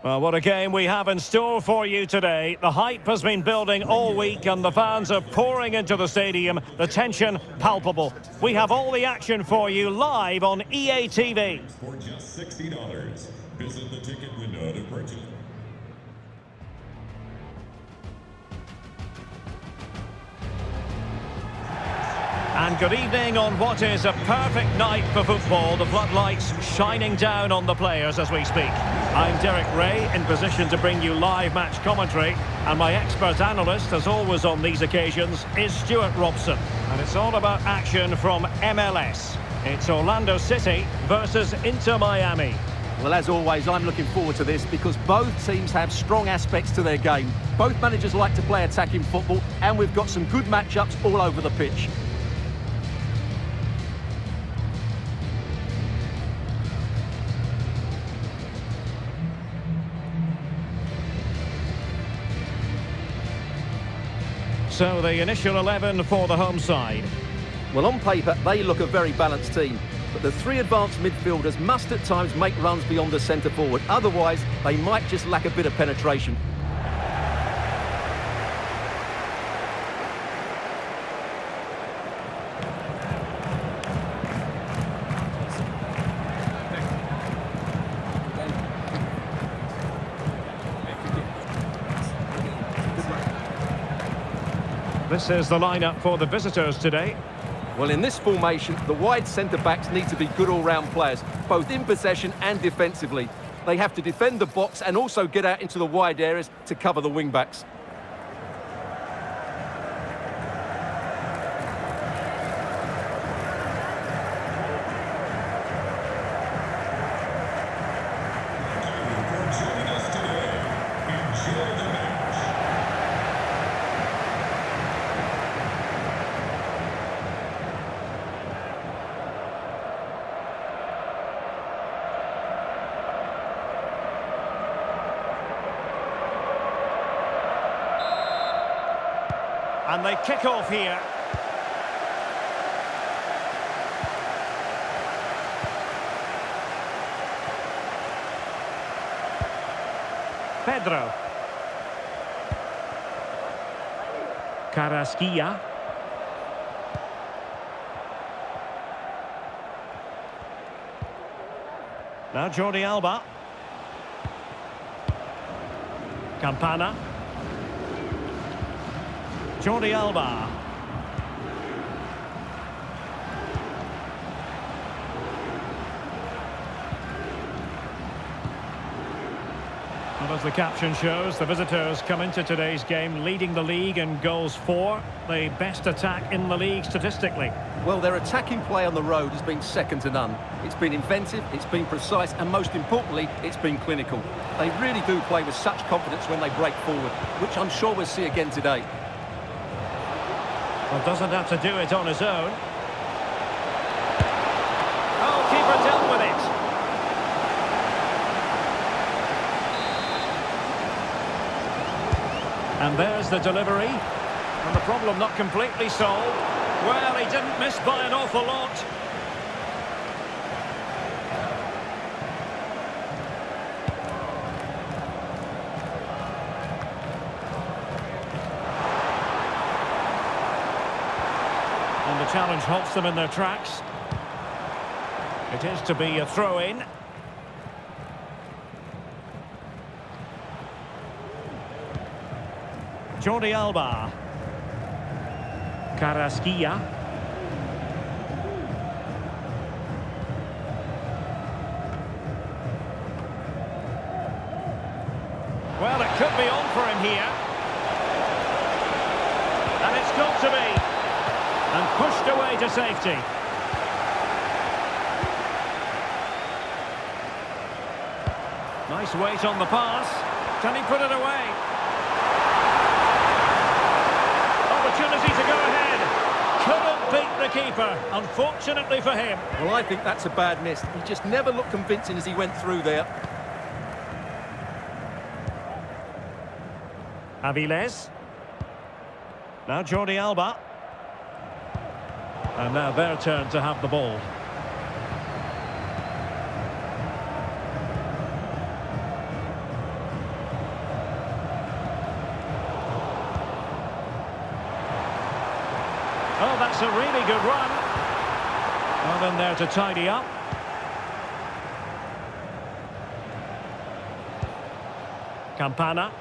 Well, what a game we have in store for you today. The hype has been building all week and the fans are pouring into the stadium. The tension palpable. We have all the action for you live on EA TV. For just $60. Visit the ticket window to purchase. And good evening on what is a perfect night for football. The floodlights shining down on the players as we speak. I'm Derek Ray, in position to bring you live match commentary. And my expert analyst, as always on these occasions, is Stuart Robson. And it's all about action from MLS. It's Orlando City versus Inter Miami. Well, as always, I'm looking forward to this because both teams have strong aspects to their game. Both managers like to play attacking football, and we've got some good matchups all over the pitch. So the initial 11 for the home side. Well, on paper, they look a very balanced team. But the three advanced midfielders must at times make runs beyond the centre forward. Otherwise, they might just lack a bit of penetration. This is the lineup for the visitors today. Well, in this formation, the wide centre-backs need to be good all-round players, both in possession and defensively. They have to defend the box and also get out into the wide areas to cover the wing-backs. And they kick off here. Pedro. Carrasquilla. Now Jordi Alba. Campana. Jordi Alba. Well, as the caption shows, the visitors come into today's game leading the league in goals for, the best attack in the league statistically. Well, their attacking play on the road has been second to none. It's been inventive, it's been precise, and most importantly, it's been clinical. They really do play with such confidence when they break forward, which I'm sure we'll see again today. Well, doesn't have to do it on his own. Oh, keeper dealt with it. And there's the delivery. And the problem not completely solved. Well, he didn't miss by an awful lot. And the challenge halts them in their tracks. It is to be a throw-in. Jordi Alba. Carrasquilla. Well, it could be on for him here. And it's got to be. And pushed away to safety. Nice weight on the pass. Can he put it away? Opportunity to go ahead. Couldn't beat the keeper, unfortunately for him. Well, I think that's a bad miss. He just never looked convincing as he went through there. Aviles. Now Jordi Alba. And now their turn to have the ball. in there to tidy up. Campana.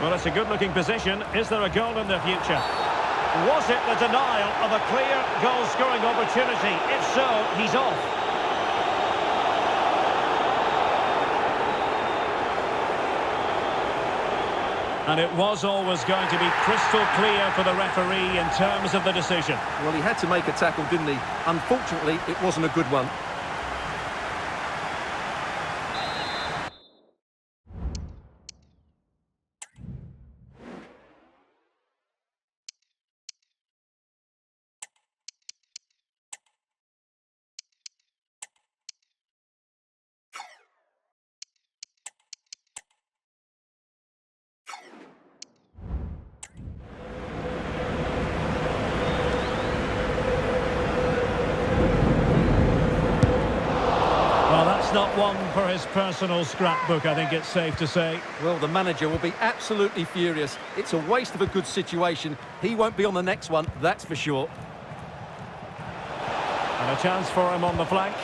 Well, it's a good-looking position. Is there a goal in the future? Was it the denial of a clear goal-scoring opportunity? If so, he's off. And it was always going to be crystal clear for the referee in terms of the decision. Well, he had to make a tackle, didn't he? Unfortunately, it wasn't a good one. Not one for his personal scrapbook, I think it's safe to say. Well, the manager will be absolutely furious. It's a waste of a good situation. He won't be on the next one, that's for sure. And a chance for him on the flank.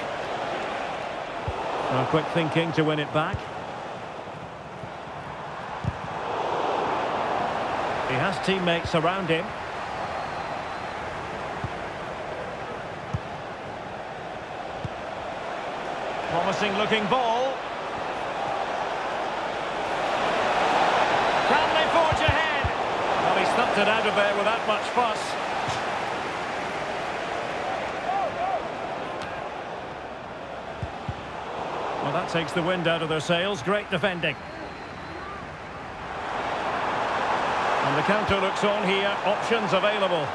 Well, quick thinking to win it back. He has teammates around him. Promising looking ball. Can they forge ahead? Well, he stumped it out of there without much fuss. Well, that takes the wind out of their sails. Great defending. And the counter looks on here. Options available.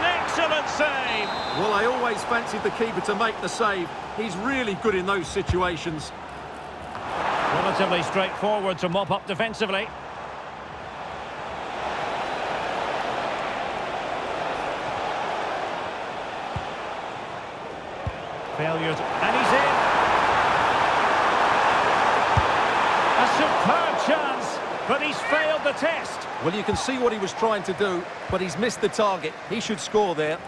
Excellent save. Well, I always fancied the keeper to make the save. He's really good in those situations. Relatively straightforward to mop up defensively. Failure to... and he's in. A superb chance, but he's failed the test. Well, you can see what he was trying to do, but he's missed the target. He should score there.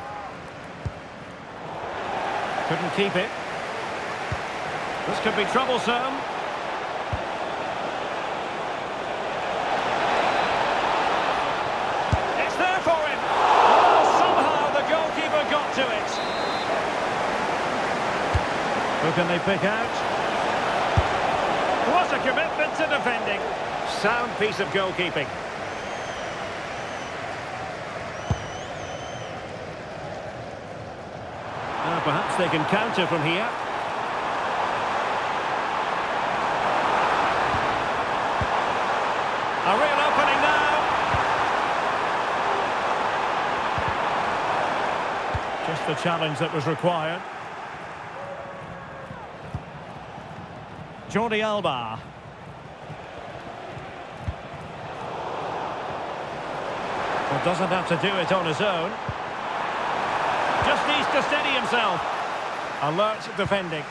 Couldn't keep it. This could be troublesome. It's there for him. Oh, somehow the goalkeeper got to it. Who can they pick out? What a commitment to defending. Sound piece of goalkeeping. Perhaps they can counter from here. A real opening now. Just the challenge that was required. Jordi Alba. Well, doesn't have to do it on his own. Just needs to steady himself. Alert defending.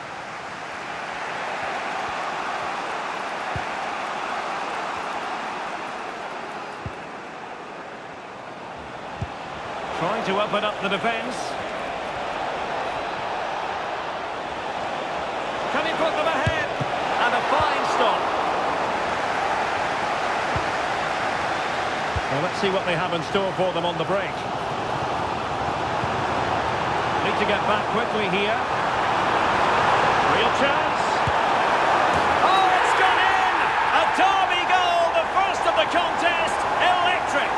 Trying to open up the defence. Can he put them ahead? And a fine stop. Well, let's see what they have in store for them on the break. Need to get back quickly here. Real chance. Oh, it's gone in! A derby goal, the first of the contest. Electric.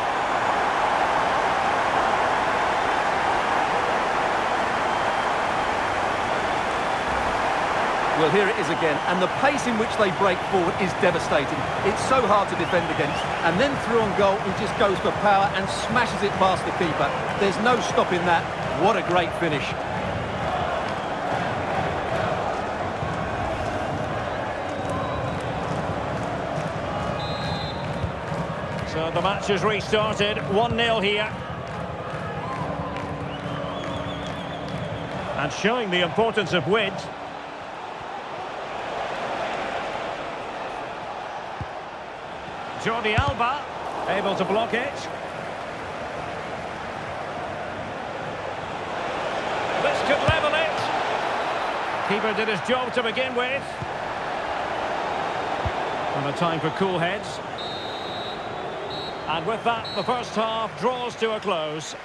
Well, here it is again, and the pace in which they break forward is devastating. It's so hard to defend against. And then through on goal, he just goes for power and smashes it past the keeper. There's no stopping that. What a great finish. So the match has restarted, 1-0 here. And showing the importance of width, Jordi Alba, able to block it. This could level it. Keeper did his job to begin with. And a time for cool heads. And with that, the first half draws to a close.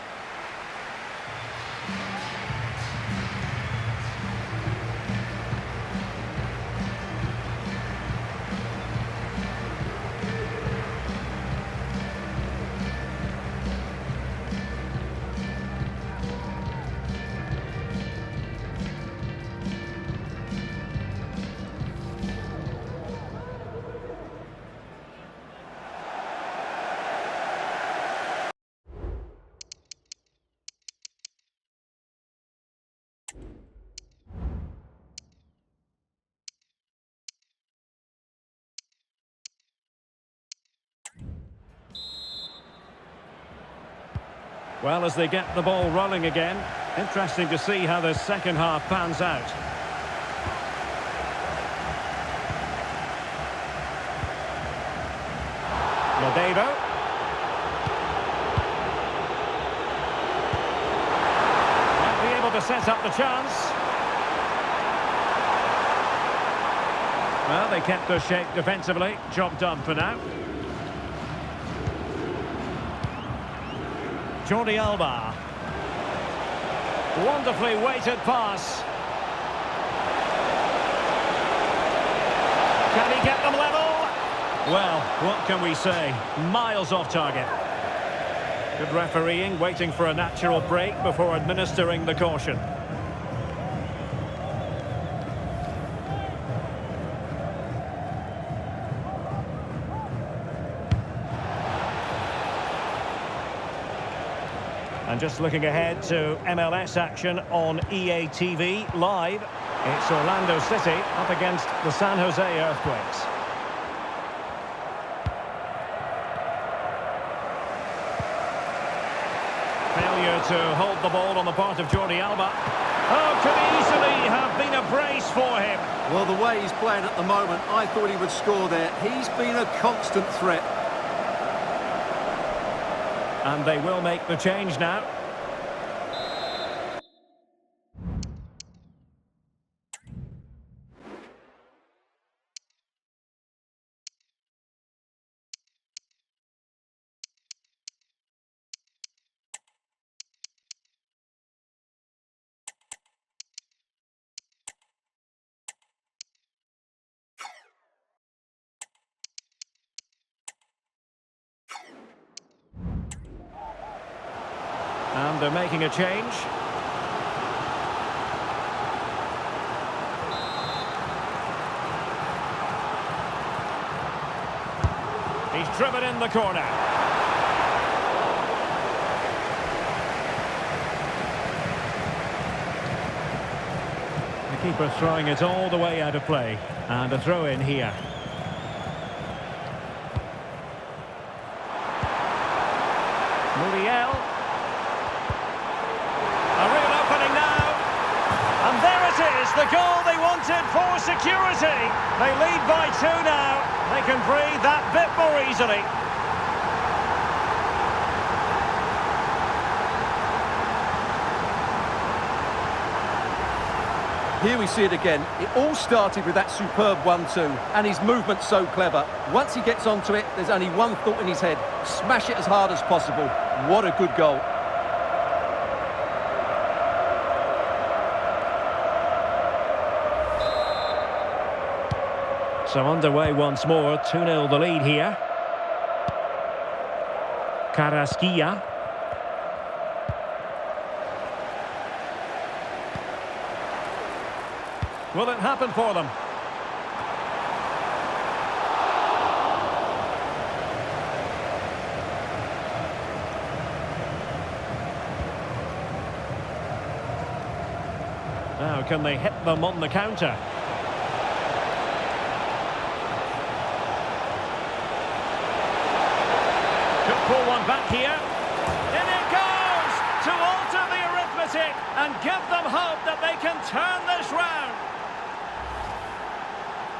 Well, as they get the ball rolling again, interesting to see how the second half pans out. Lodeiro. Might be able to set up the chance. Well, they kept their shape defensively. Job done for now. Jordi Alba. Wonderfully weighted pass. Can he get them level? Well, what can we say? Miles off target. Good refereeing, waiting for a natural break before administering the caution. And just looking ahead to MLS action on EA TV live, it's Orlando City up against the San Jose Earthquakes. Failure to hold the ball on the part of Jordi Alba. Oh, could easily have been a brace for him. Well, the way he's playing at the moment, I thought he would score there. He's been a constant threat. And they will make the change now. And they're making a change. He's driven in the corner. The keeper throwing it all the way out of play. And a throw in here. Muriel. The goal they wanted for security. They lead by 2 now. They can breathe that bit more easily. Here we see it again. It all started with that superb 1-2, and his movement's so clever. Once he gets onto it, there's only one thought in his head. Smash it as hard as possible. What a good goal. So underway once more, 2-0 the lead here. Carrasquilla. Will it happen for them? Now, can they hit them on the counter? Pull one back here. In it goes to alter the arithmetic and give them hope that they can turn this round.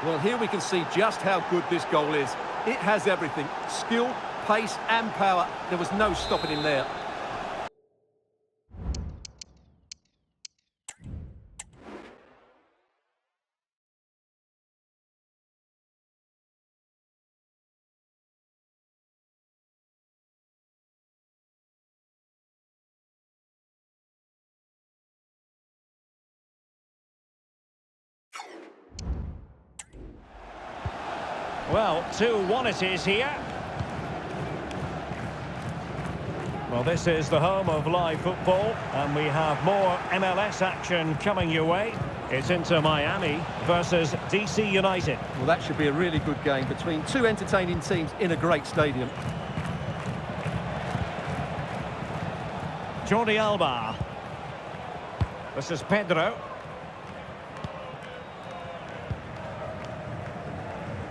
Well, here we can see just how good this goal is. It has everything. Skill, pace and power. There was no stopping him there. Well, 2-1 it is here. Well, this is the home of live football, and we have more MLS action coming your way. It's Inter Miami versus DC United. Well, that should be a really good game between two entertaining teams in a great stadium. Jordi Alba. This is Pedro.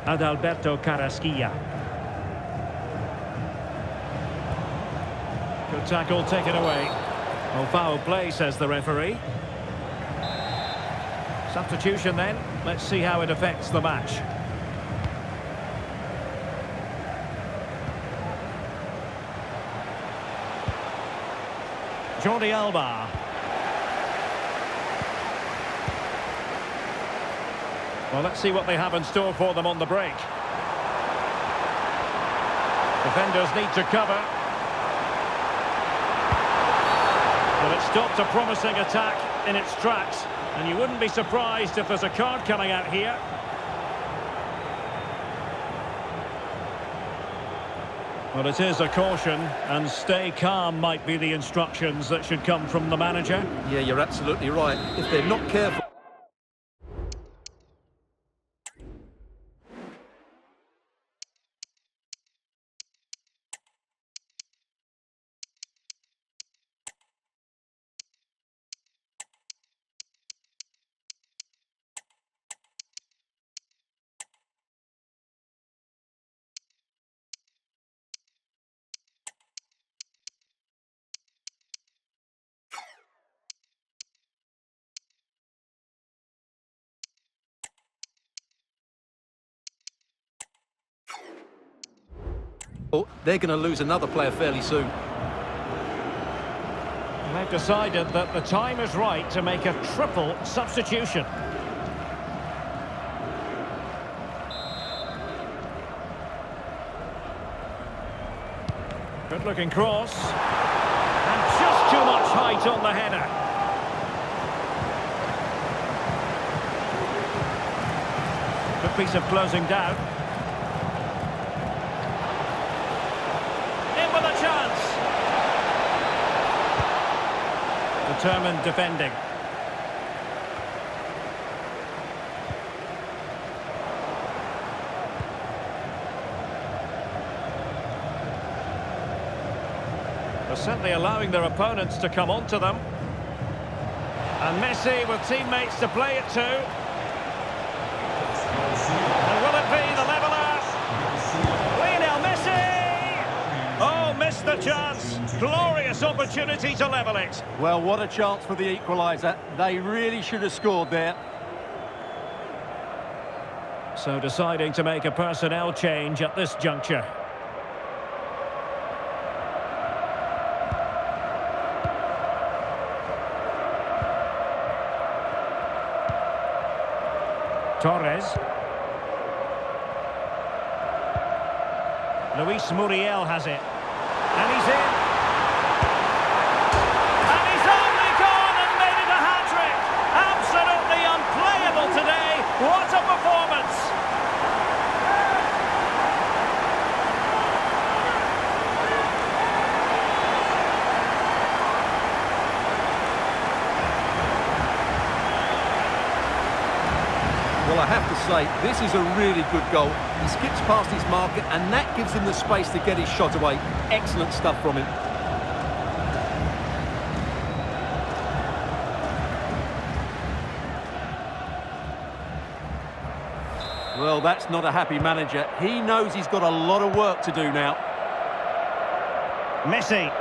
Adalberto Carrasquilla. Good tackle taken away. Well, foul play, says the referee. Substitution then. Let's see how it affects the match. Jordi Alba. Well, let's see what they have in store for them on the break. Defenders need to cover. Well, it stopped a promising attack in its tracks, and you wouldn't be surprised if there's a card coming out here. Well, it is a caution, and stay calm might be the instructions that should come from the manager. Yeah, you're absolutely right. If they're not careful... They're going to lose another player fairly soon. They've decided that the time is right to make a triple substitution. Good looking cross. And just too much height on the header. Good piece of closing down. In with a chance. Determined defending. They're certainly allowing their opponents to come onto them. And Messi with teammates to play it to. And will it be the leveller? Lionel Messi! Oh, missed the chance. Glorious opportunity to level it. Well, what a chance for the equaliser. They really should have scored there. So deciding to make a personnel change at this juncture. Torres. Luis Muriel has it. And he's in. And he's only gone and made it a hat-trick. Absolutely unplayable today. What a performance. Well, I have to say, this is a really good goal. He skips past his marker, and that gives him the space to get his shot away. Excellent stuff from him. Well, that's not a happy manager. He knows he's got a lot of work to do now. Messi.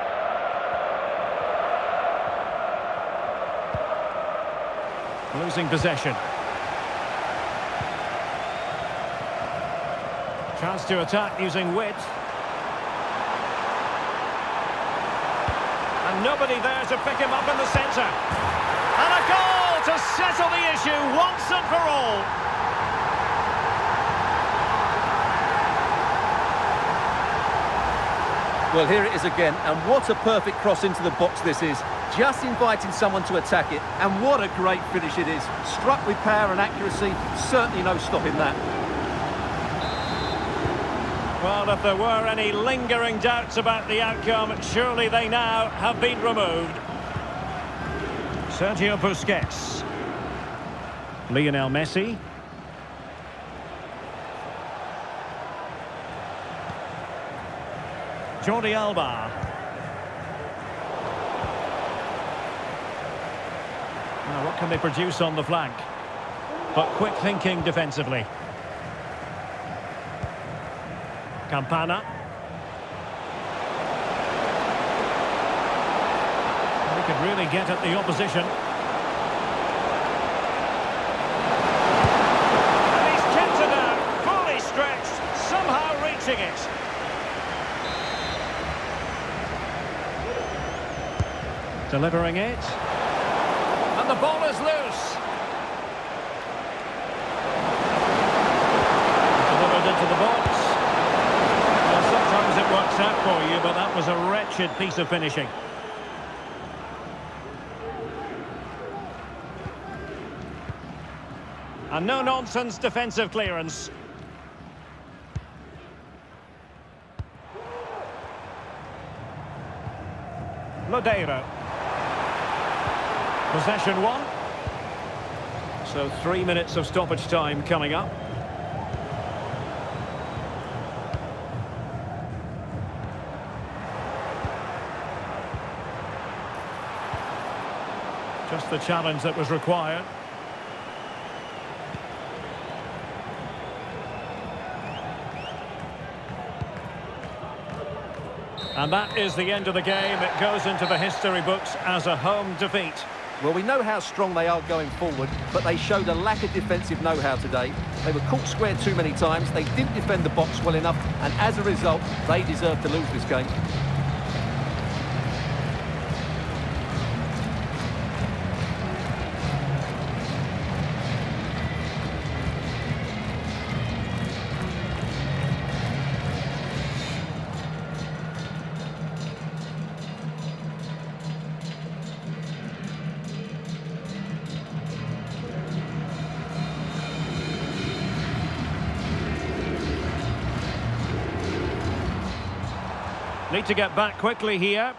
Losing possession. Chance to attack using width. And nobody there to pick him up in the centre. And a goal to settle the issue once and for all. Well, here it is again, and what a perfect cross into the box this is. Just inviting someone to attack it, and what a great finish it is. Struck with power and accuracy, certainly no stopping that. Well, if there were any lingering doubts about the outcome, surely they now have been removed. Sergio Busquets. Lionel Messi. Jordi Alba. Now, what can they produce on the flank? But quick thinking defensively. Campana. He could really get at the opposition. And he's kept it out, fully stretched, somehow reaching it. Delivering it. And the ball is loose. Delivered into the box. Well, sometimes it works out for you, but that was a wretched piece of finishing. And no-nonsense defensive clearance. Lodeiro. Possession one. So 3 minutes of stoppage time coming up. Just the challenge that was required. And that is the end of the game. It goes into the history books as a home defeat. Well, we know how strong they are going forward, but they showed a lack of defensive know-how today. They were caught square too many times, they didn't defend the box well enough, and as a result, they deserve to lose this game. Need to get back quickly here.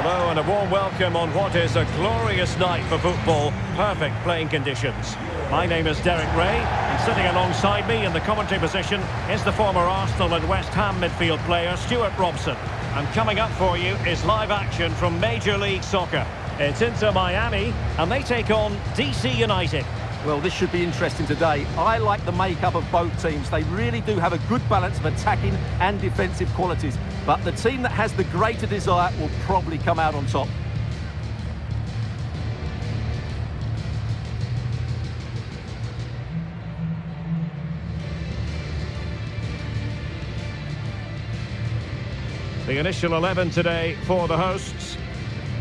Hello and a warm welcome on what is a glorious night for football. Perfect playing conditions. My name is Derek Ray, and sitting alongside me in the commentary position is the former Arsenal and West Ham midfield player Stuart Robson. And coming up for you is live action from Major League Soccer. It's Inter Miami, and they take on DC United. Well, this should be interesting today. I like the makeup of both teams. They really do have a good balance of attacking and defensive qualities. But the team that has the greater desire will probably come out on top. The initial 11 today for the hosts.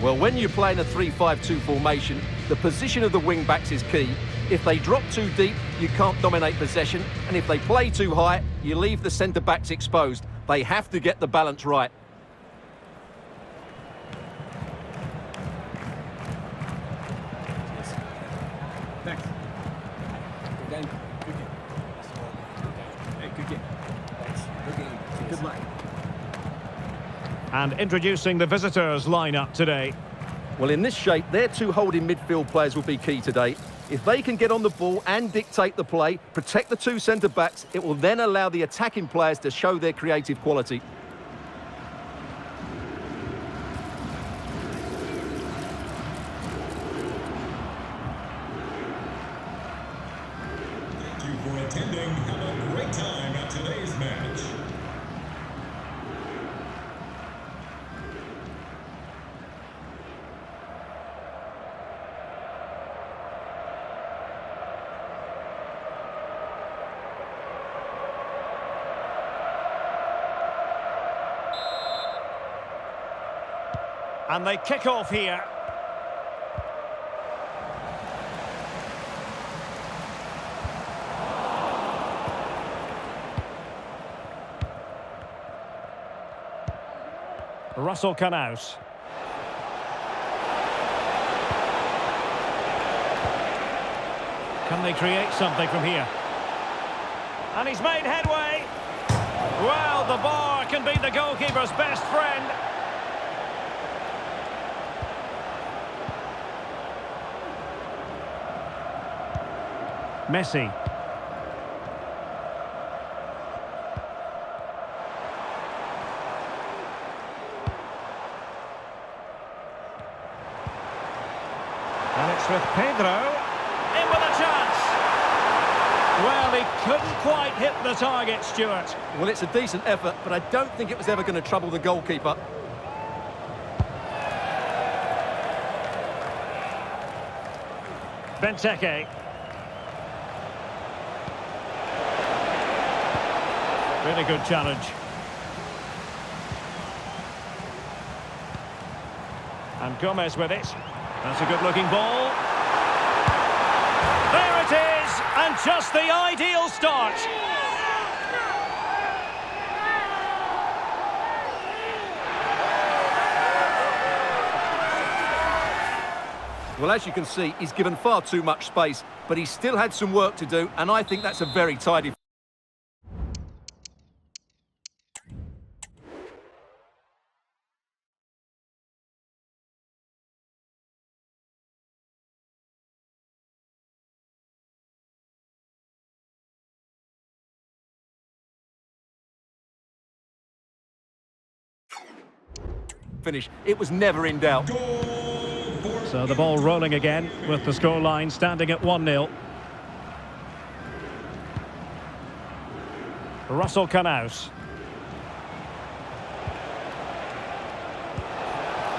Well, when you're playing a 3-5-2 formation, the position of the wing-backs is key. If they drop too deep, you can't dominate possession. And if they play too high, you leave the centre-backs exposed. They have to get the balance right. Thanks. Good game. Good game. Hey, good game. Thanks. Good game. Good luck. And introducing the visitors lineup today. Well, in this shape, their two holding midfield players will be key today. If they can get on the ball and dictate the play, protect the two centre-backs, it will then allow the attacking players to show their creative quality. Thank you for attending. Have a great time at today's match. And they kick off here. Russell Canouse. Can they create something from here? And he's made headway. Well, the bar can be the goalkeeper's best friend. Messi. And it's with Pedro. In with a chance. Well, he couldn't quite hit the target, Stuart. Well, it's a decent effort, but I don't think it was ever going to trouble the goalkeeper. Benteke. Really good challenge. And Gomez with it. That's a good-looking ball. There it is! And just the ideal start. Well, as you can see, he's given far too much space, but he still had some work to do, and I think that's a very tidy... finish. It was never in doubt. So the ball rolling again with the scoreline standing at 1-0. Russell Canouse.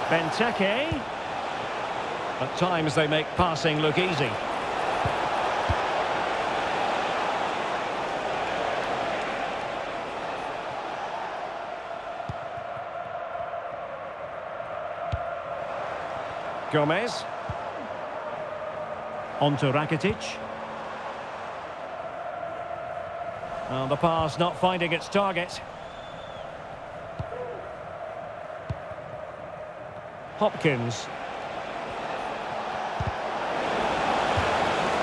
Benteke. At times they make passing look easy. Gomez. On to Rakitic. Well, the pass not finding its target. Hopkins.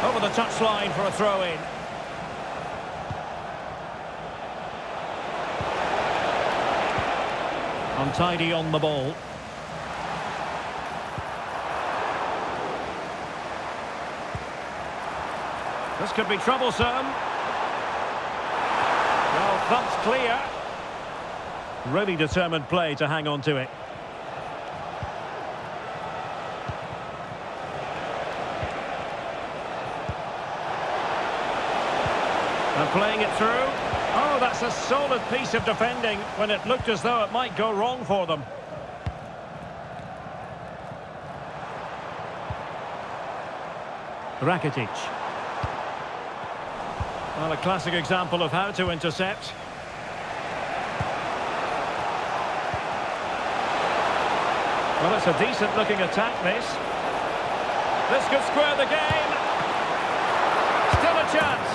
Over the touchline for a throw-in. Untidy on the ball. This could be troublesome. Well, thumped clear. Really determined play to hang on to it. And playing it through. Oh, that's a solid piece of defending when it looked as though it might go wrong for them. Rakitic. Well, a classic example of how to intercept. Well, it's a decent-looking attack, this. This could square the game. Still a chance.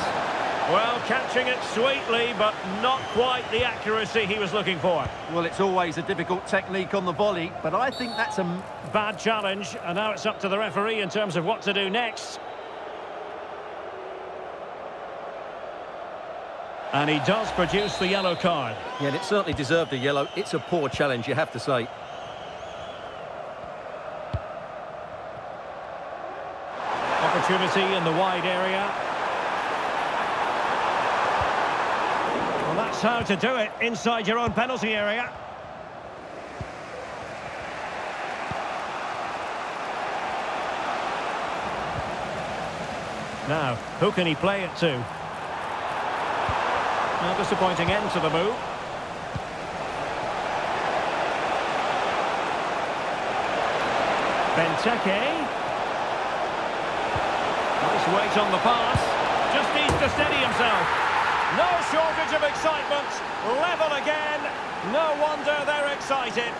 Well, catching it sweetly, but not quite the accuracy he was looking for. Well, it's always a difficult technique on the volley, but I think that's a... Bad challenge, and now it's up to the referee in terms of what to do next. And he does produce the yellow card. Yeah, and it certainly deserved a yellow. It's a poor challenge, you have to say. Opportunity in the wide area. Well, that's how to do it, inside your own penalty area. Now, who can he play it to? A disappointing end to the move. Benteke. Nice weight on the pass. Just needs to steady himself. No shortage of excitement. Level again. No wonder they're excited.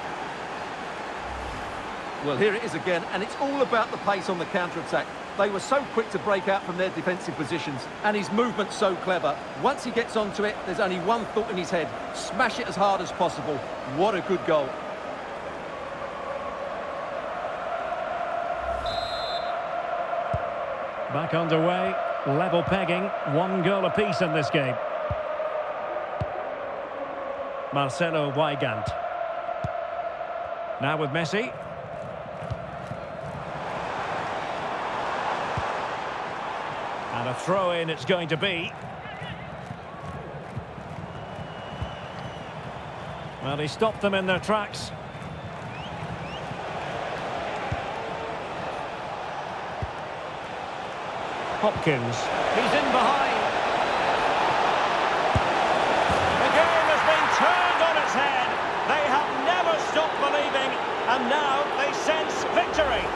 Well, here it is again, and it's all about the pace on the counter-attack. They were so quick to break out from their defensive positions, and his movement's so clever. Once he gets onto it, there's only one thought in his head. Smash it as hard as possible. What a good goal. Back underway, level pegging, 1 goal apiece in this game. Marcelo Weigand. Now with Messi. And a throw-in it's going to be. Well, he stopped them in their tracks. Hopkins. He's in behind. The game has been turned on its head. They have never stopped believing, and now they sense victory.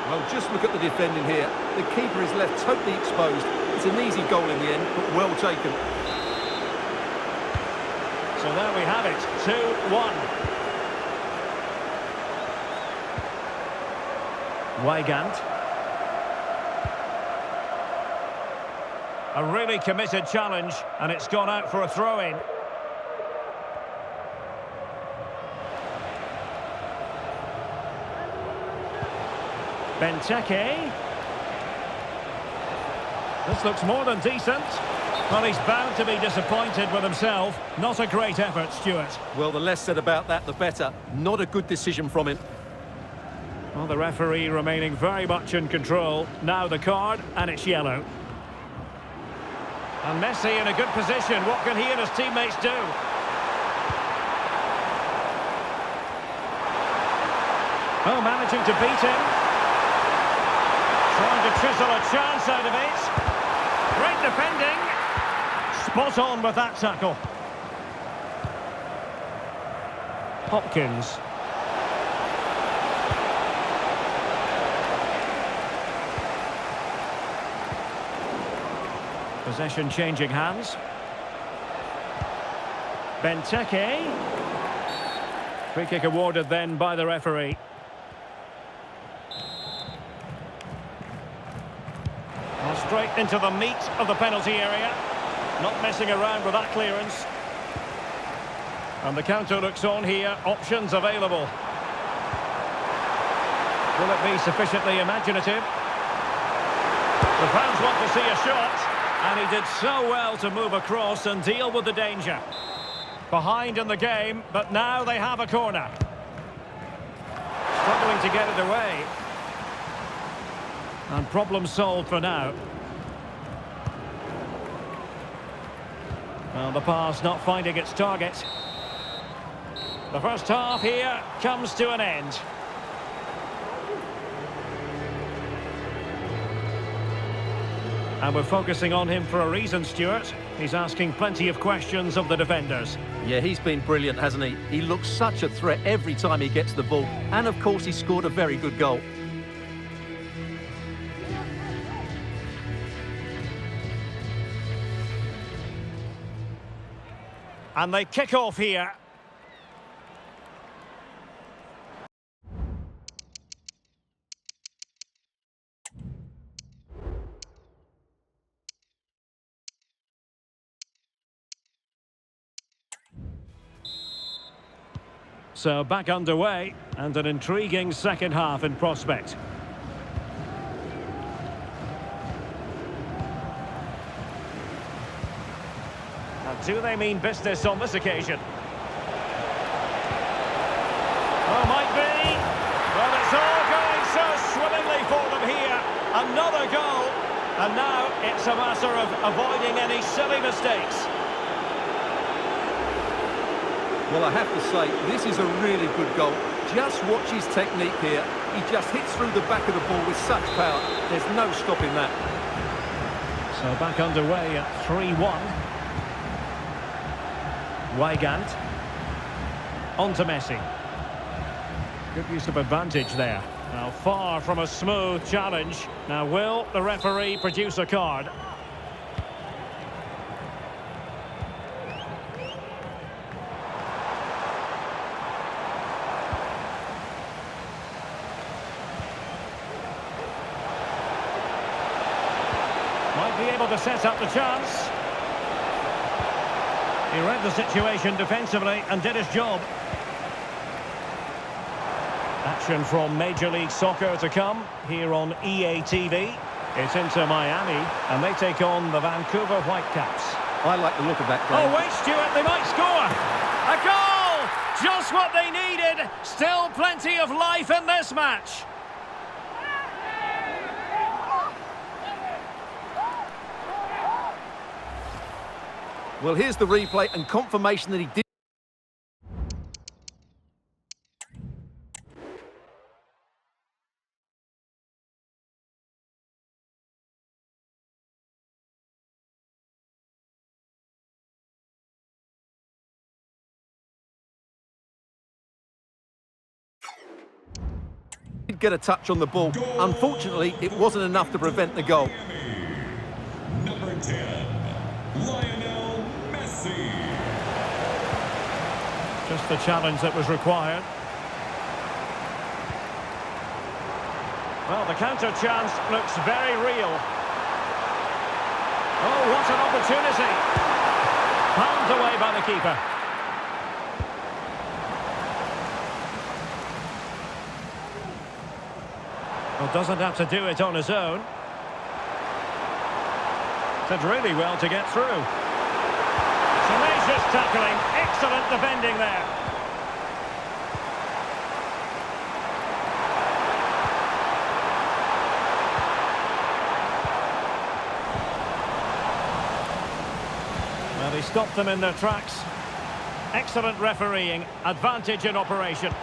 Well, just look at the defending here. The keeper is left totally exposed. It's an easy goal in the end, but well taken. So there we have it, 2-1. Weigand. A really committed challenge, and it's gone out for a throw-in. Benteke. This looks more than decent. Well, he's bound to be disappointed with himself. Not a great effort, Stuart. Well, the less said about that, the better. Not a good decision from him. Well, the referee remaining very much in control. Now the card, and it's yellow. And Messi in a good position. What can he and his teammates do? Oh, managing to beat him. Trying to chisel a chance out of it. Great defending. Spot on with that tackle. Hopkins. Possession changing hands. Benteke. Free kick awarded then by the referee. Well, straight into the meat of the penalty area. Not messing around with that clearance. And the counter looks on here. Options available. Will it be sufficiently imaginative? The fans want to see a shot. And he did so well to move across and deal with the danger. Behind in the game, but now they have a corner. Struggling to get it away. And problem solved for now. Well, the pass not finding its target. The first half here comes to an end. And we're focusing on him for a reason, Stuart. He's asking plenty of questions of the defenders. Yeah, he's been brilliant, hasn't he? He looks such a threat every time he gets the ball. And, of course, he scored a very good goal. And they kick off here. So back underway, and an intriguing second half in prospect. Now, do they mean business on this occasion? Oh, might be. Well, it's all going so swimmingly for them here. Another goal, and now it's a matter of avoiding any silly mistakes. Well, I have to say, this is a really good goal. Just watch his technique here. He just hits through the back of the ball with such power. There's no stopping that. So back underway at 3-1. Weigand. On to Messi. Good use of advantage there. Now far from a smooth challenge. Now will the referee produce a card? Might be able to set up the chance. He read the situation defensively and did his job. Action from Major League Soccer to come here on EA TV. It's Inter Miami, and they take on the Vancouver Whitecaps. I like the look of that game. Oh, wait, Stuart, they might score. A goal! Just what they needed. Still plenty of life in this match. Well, here's the replay and confirmation that he did. Did get a touch on the ball. Unfortunately, it wasn't enough to prevent the goal. Number 10, Lionel Messi. Just the challenge that was required. Well, the counter chance looks very real. Oh, what an opportunity. Palmed away by the keeper. Well, doesn't have to do it on his own. Did really well to get through. Tenacious tackling, excellent defending there. Well, he stopped them in their tracks. Excellent refereeing, advantage in operation.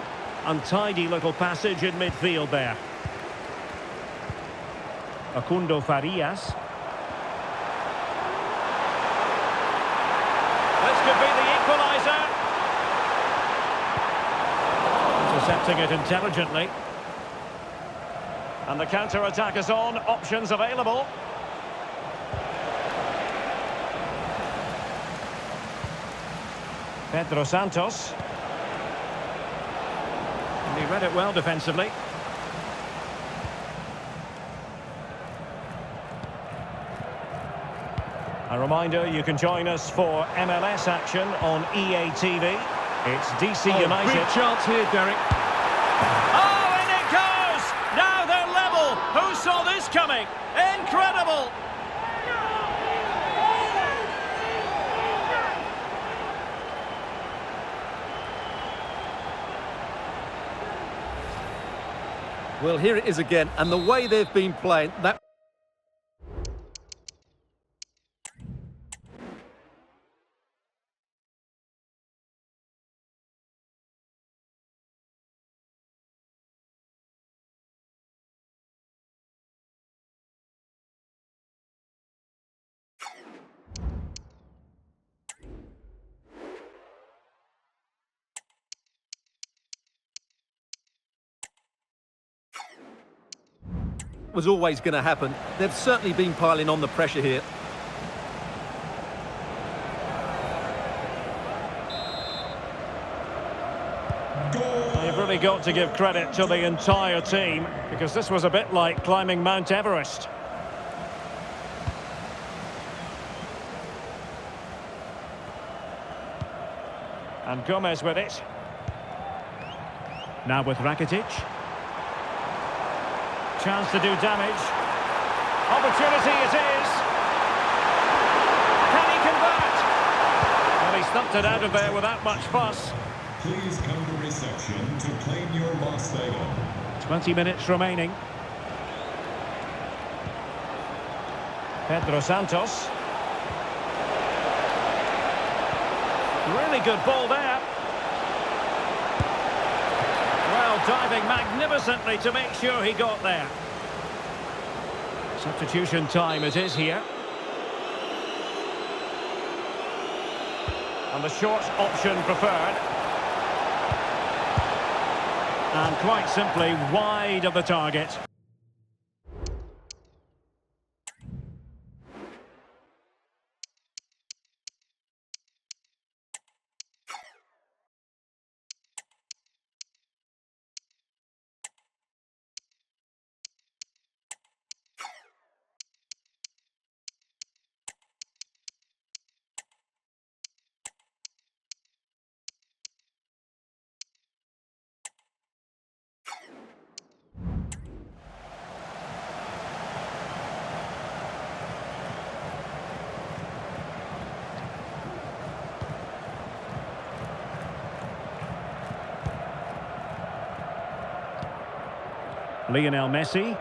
Untidy little passage in midfield there. Facundo Farias. This could be the equaliser. Intercepting it intelligently. And the counter-attack is on. Options available. Pedro Santos. And he read it well defensively. A reminder, you can join us for MLS action on EA TV. It's DC United. Big chance here, Derek. Oh, and it goes! Now they're level. Who saw this coming? Incredible! Well, here it is again, and the way they've been playing, that was always going to happen. They've certainly been piling on the pressure here. You've really got to give credit to the entire team, because this was a bit like climbing Mount Everest. And Gomez with it. Now with Rakitic. Chance to do damage. Opportunity it is. Can he convert? Well, he stumped it out of there without much fuss. Please come to reception to claim your lost item. 20 minutes remaining. Pedro Santos. Really good ball there. Well, diving magnificently to make sure he got there. Substitution time it is here. And the short option preferred. And quite simply wide of the target. Lionel Messi.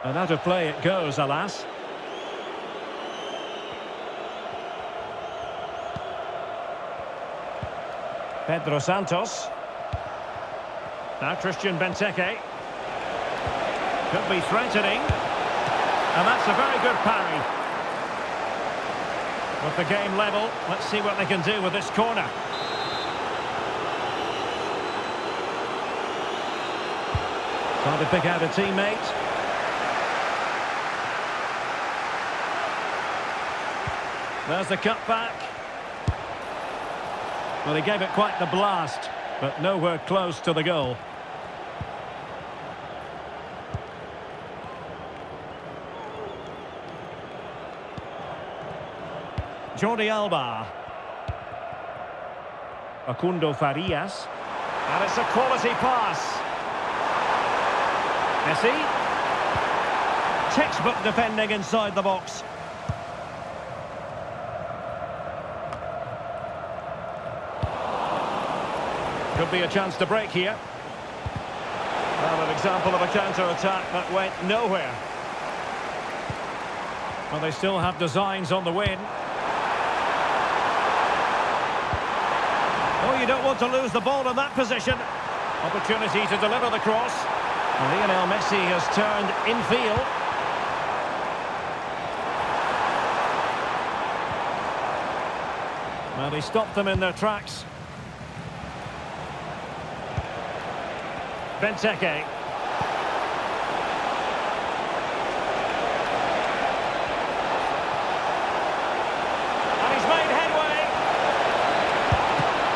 And out of play it goes, alas. Pedro Santos. Now Christian Benteke. Could be threatening. And that's a very good parry. With the game level, let's see what they can do with this corner. Trying to pick out a teammate. There's the cutback. Well, he gave it quite the blast, but nowhere close to the goal. Jordi Alba. Facundo Farias. And it's a quality pass. Messi. Textbook defending inside the box. Could be a chance to break here. Well, an example of a counter-attack that went nowhere. Well, they still have designs on the win. Oh, you don't want to lose the ball in that position. Opportunity to deliver the cross. Lionel Messi has turned infield. Well, he stopped them in their tracks. Benteke. And he's made headway.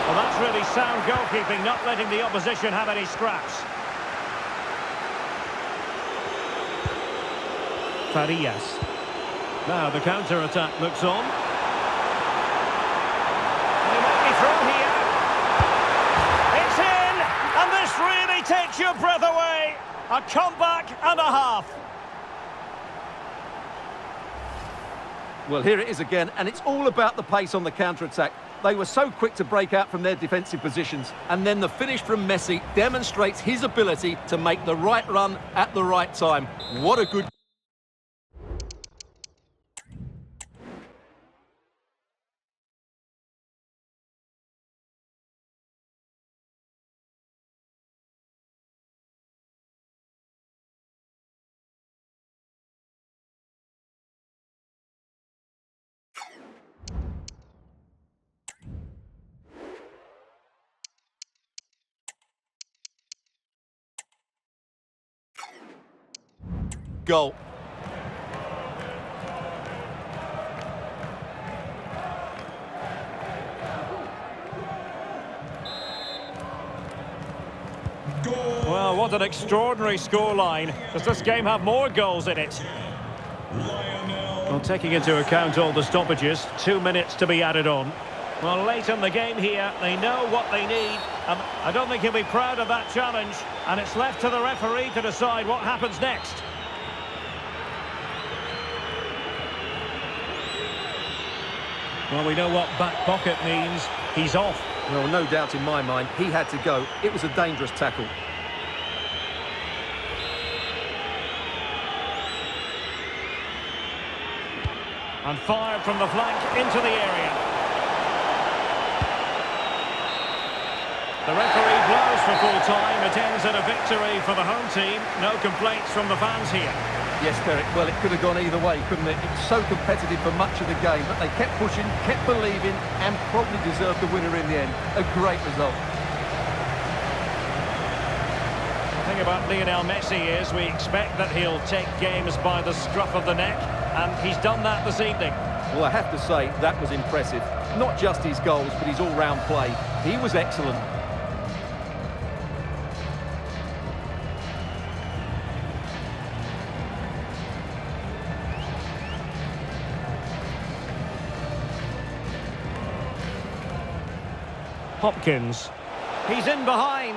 Well, that's really sound goalkeeping, not letting the opposition have any scraps. Farias. Now the counter-attack looks on. And he might be through here. It's in! And this really takes your breath away. A comeback and a half. Well, here it is again, and it's all about the pace on the counter-attack. They were so quick to break out from their defensive positions. And then the finish from Messi demonstrates his ability to make the right run at the right time. What a good... goal. Well, what an extraordinary scoreline. Does this game have more goals in it? Well, taking into account all the stoppages, 2 minutes to be added on. Well, late in the game here, they know what they need. I don't think he'll be proud of that challenge. And it's left to the referee to decide what happens next. Well, we know what back pocket means. He's off. Well, no doubt in my mind, he had to go. It was a dangerous tackle. And fired from the flank into the area. The referee blows for full time. It ends in a victory for the home team. No complaints from the fans here. Yes, Derek, well, it could have gone either way, couldn't it? It was so competitive for much of the game, but they kept pushing, kept believing, and probably deserved the winner in the end. A great result. The thing about Lionel Messi is we expect that he'll take games by the scruff of the neck, and he's done that this evening. Well, I have to say, that was impressive. Not just his goals, but his all-round play. He was excellent. Hopkins. He's in behind.